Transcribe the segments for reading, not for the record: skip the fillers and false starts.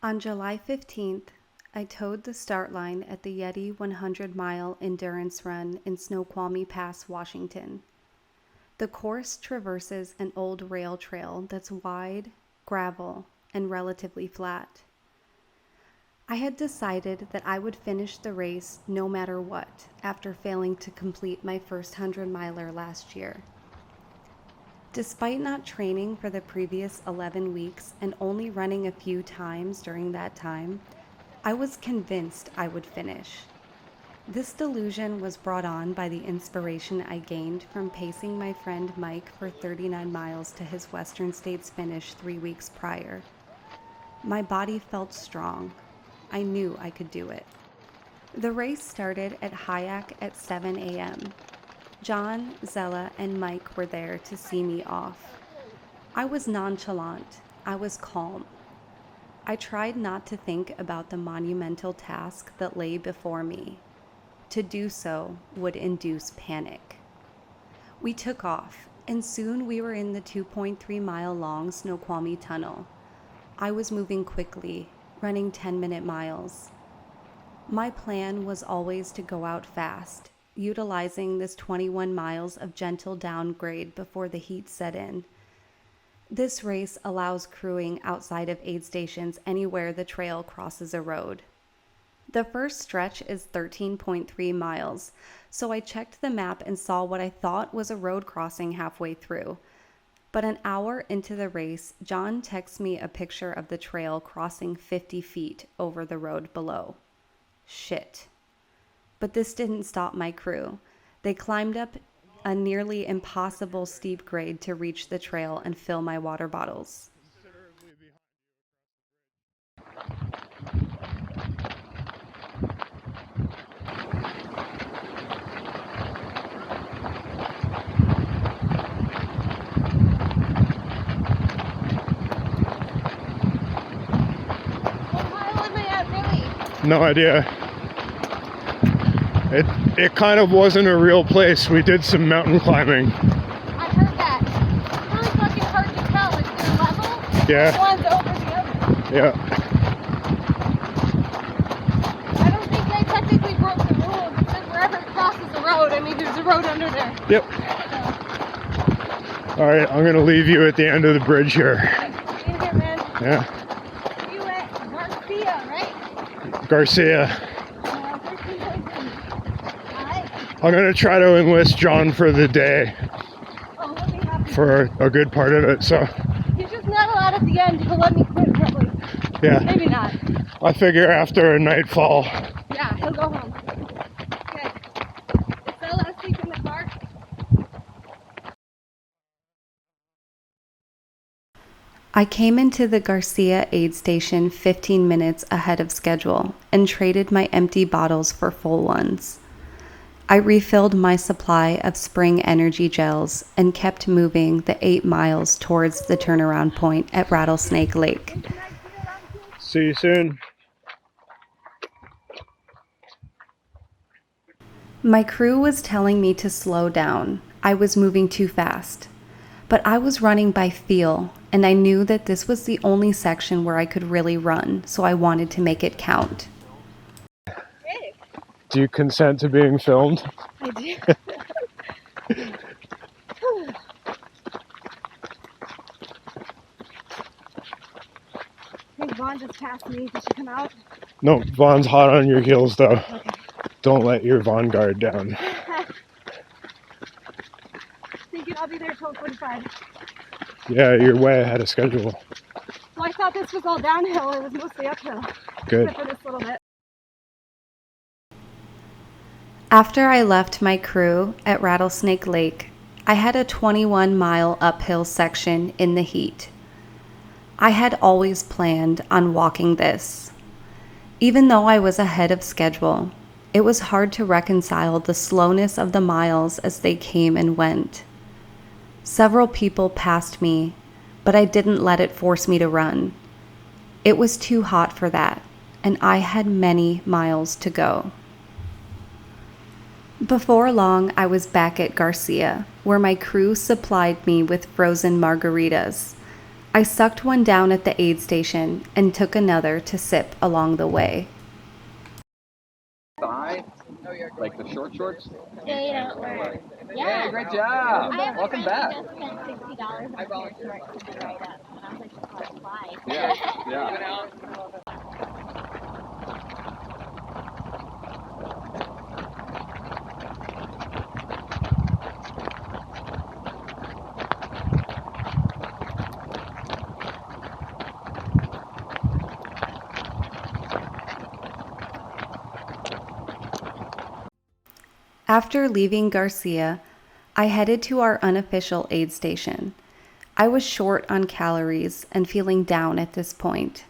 On July 15th, I towed the start line at the Yeti 100-mile endurance run in Snoqualmie Pass, Washington. The course traverses an old rail trail that's wide, gravel, and relatively flat. I had decided that I would finish the race no matter what after failing to complete my first 100-miler last year. Despite not training for the previous 11 weeks and only running a few times during that time, I was convinced I would finish. This delusion was brought on by the inspiration I gained from pacing my friend Mike for 39 miles to his Western States finish 3 weeks prior. My body felt strong. I knew I could do it. The race started at Hyack at 7 a.m. John, Zella, and Mike were there to see me off. I was nonchalant. I was calm. I tried not to think about the monumental task that lay before me. To do so would induce panic. We took off, and soon we were in the 2.3-mile-long Snoqualmie Tunnel. I was moving quickly, running 10-minute miles. My plan was always to go out fast, utilizing this 21 miles of gentle downgrade before the heat set in. This race allows crewing outside of aid stations anywhere the trail crosses a road. The first stretch is 13.3 miles, so I checked the map and saw what I thought was a road crossing halfway through. But an hour into the race, John texts me a picture of the trail crossing 50 feet over the road below. Shit. But this didn't stop my crew. They climbed up a nearly impossible steep grade to reach the trail and fill my water bottles. What mile am I at, really? No idea. It kind of wasn't a real place. We did some mountain climbing. I heard that. It's really fucking hard to tell if they're level. Yeah. One's over the other. Yeah. I don't think they technically broke the rules. It says wherever it crosses the road, I mean, there's a road under there. Yep. All right, I'm gonna leave you at the end of the bridge here. In here, man. Yeah. You at Garcia, right? Garcia. 13.3. Alright. I'm gonna try to enlist John for the day Oh, he'll be happy. for a good part of it. So He's just not allowed at the end. He'll let me quit, probably. yeah, Maybe not. I figure after a nightfall. Yeah, he'll go home. Okay. Is Bella asleep in the car? I came into the Garcia aid station 15 minutes ahead of schedule and traded my empty bottles for full ones. I refilled my supply of spring energy gels and kept moving the 8 miles towards the turnaround point at Rattlesnake Lake. See you soon. My crew was telling me to slow down. I was moving too fast. But I was running by feel, and I knew that this was the only section where I could really run, so I wanted to make it count. Hey, Do you consent to being filmed? I do. I think Vaughn just passed me. Did she come out? No, Vaughn's hot on your heels though. Okay. Don't let your Vaughn guard down. Thinking I'll be there till 45. Yeah, you're way ahead of schedule. Well, I thought this was all downhill. It was mostly uphill. Good. Except for this little bit. After I left my crew at Rattlesnake Lake, I had a 21-mile uphill section in the heat. I had always planned on walking this. Even though I was ahead of schedule, it was hard to reconcile the slowness of the miles as they came and went. Several people passed me, but I didn't let it force me to run. It was too hot for that, and I had many miles to go. Before long, I was back at Garcia, where my crew supplied me with frozen margaritas. I sucked one down at the aid station and took another to sip along the way. Thigh, like the short shorts. Yeah, you don't wear it. Yeah, great job. I have a Welcome friend back. who just spent $60 on a pair of shorts to be right up, and I was like, oh, why? Yeah, yeah. After leaving Garcia, I headed to our unofficial aid station. I was short on calories and feeling down at this point.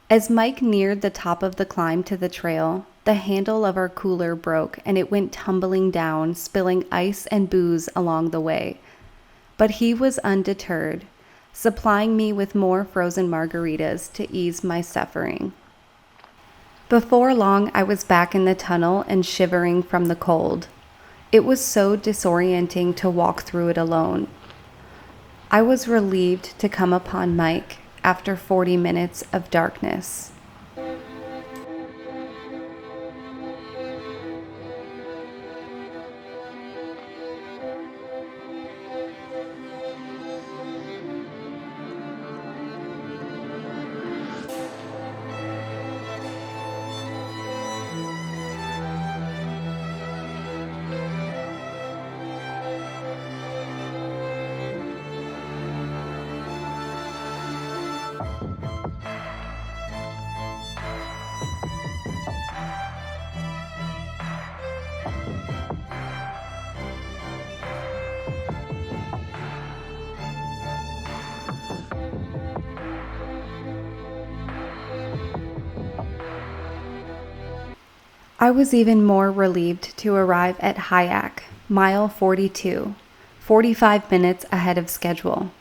As Mike neared the top of the climb to the trail, the handle of our cooler broke and it went tumbling down, spilling ice and booze along the way. But he was undeterred, supplying me with more frozen margaritas to ease my suffering. Before long, I was back in the tunnel and shivering from the cold. It was so disorienting to walk through it alone. I was relieved to come upon Mike after 40 minutes of darkness. I was even more relieved to arrive at Hyak, mile 42, 45 minutes ahead of schedule.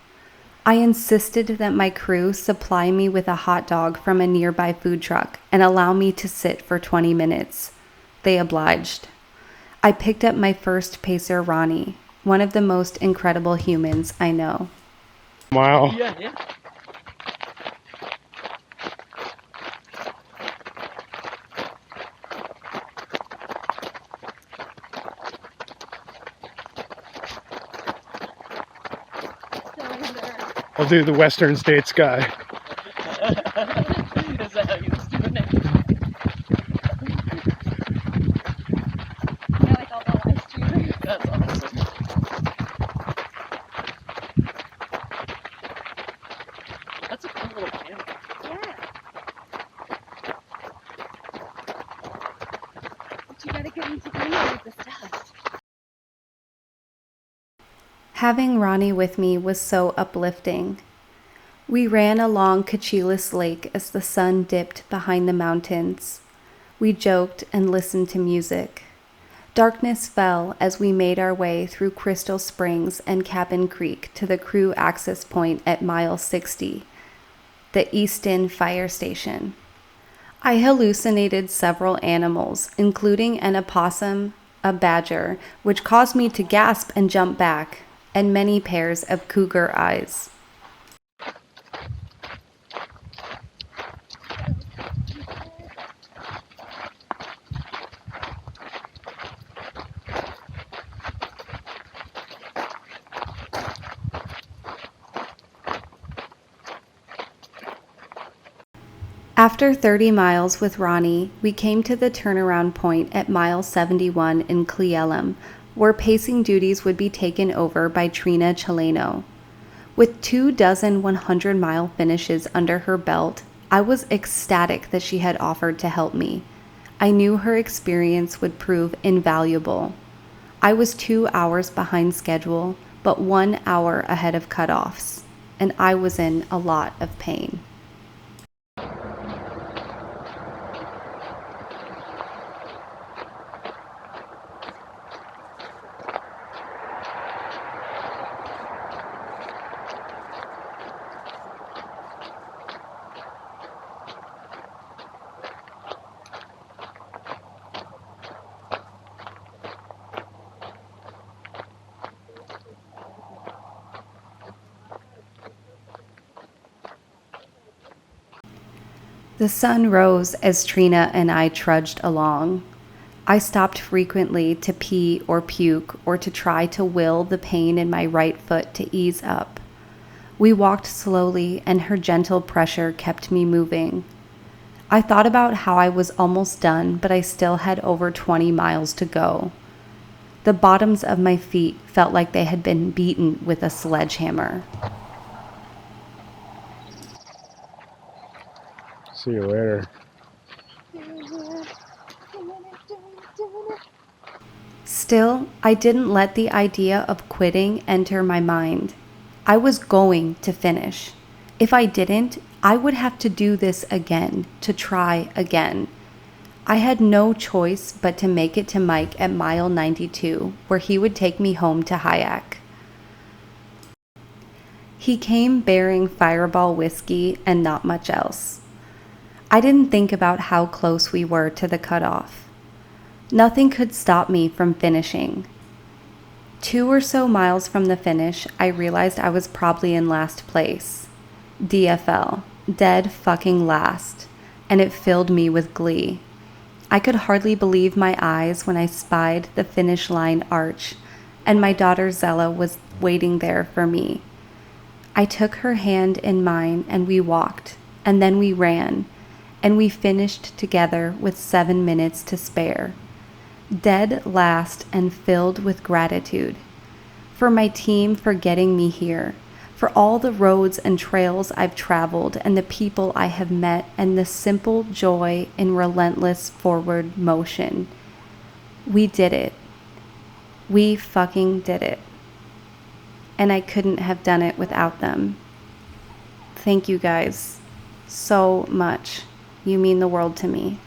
I insisted that my crew supply me with a hot dog from a nearby food truck and allow me to sit for 20 minutes. They obliged. I picked up my first pacer, Ronnie, one of the most incredible humans I know. Mile. Yeah. I'll do the Western States guy. Is that how you was doing it? I like all the live streamers. That's awesome. That's a cool little camera. Yeah. But you gotta get into camera with the stuff. Having Ronnie with me was so uplifting. We ran along Cachilas Lake as the sun dipped behind the mountains. We joked and listened to music. Darkness fell as we made our way through Crystal Springs and Cabin Creek to the crew access point at mile 60, the Easton Fire Station. I hallucinated several animals, including an opossum, a badger, which caused me to gasp and jump back, and many pairs of cougar eyes. After 30 miles with Ronnie, we came to the turnaround point at mile 71 in Cle Elum, where pacing duties would be taken over by Trina Chileno. With 24 100-mile finishes under her belt, I was ecstatic that she had offered to help me. I knew her experience would prove invaluable. I was 2 hours behind schedule, but 1 hour ahead of cutoffs, and I was in a lot of pain. The sun rose as Trina and I trudged along. I stopped frequently to pee or puke or to try to will the pain in my right foot to ease up. We walked slowly, and her gentle pressure kept me moving. I thought about how I was almost done, but I still had over 20 miles to go. The bottoms of my feet felt like they had been beaten with a sledgehammer. See you later. Still, I didn't let the idea of quitting enter my mind. I was going to finish. If I didn't, I would have to do this again, to try again. I had no choice but to make it to Mike at mile 92, where he would take me home to Hyack. He came bearing Fireball whiskey and not much else. I didn't think about how close we were to the cutoff. Nothing could stop me from finishing. 2 or so miles from the finish, I realized I was probably in last place. DFL, dead fucking last, and it filled me with glee. I could hardly believe my eyes when I spied the finish line arch, and my daughter Zella was waiting there for me. I took her hand in mine and we walked, and then we ran, and we finished together with 7 minutes to spare. Dead last and filled with gratitude. For my team for getting me here. For all the roads and trails I've traveled and the people I have met and the simple joy in relentless forward motion. We did it. We fucking did it. And I couldn't have done it without them. Thank you guys so much. You mean the world to me.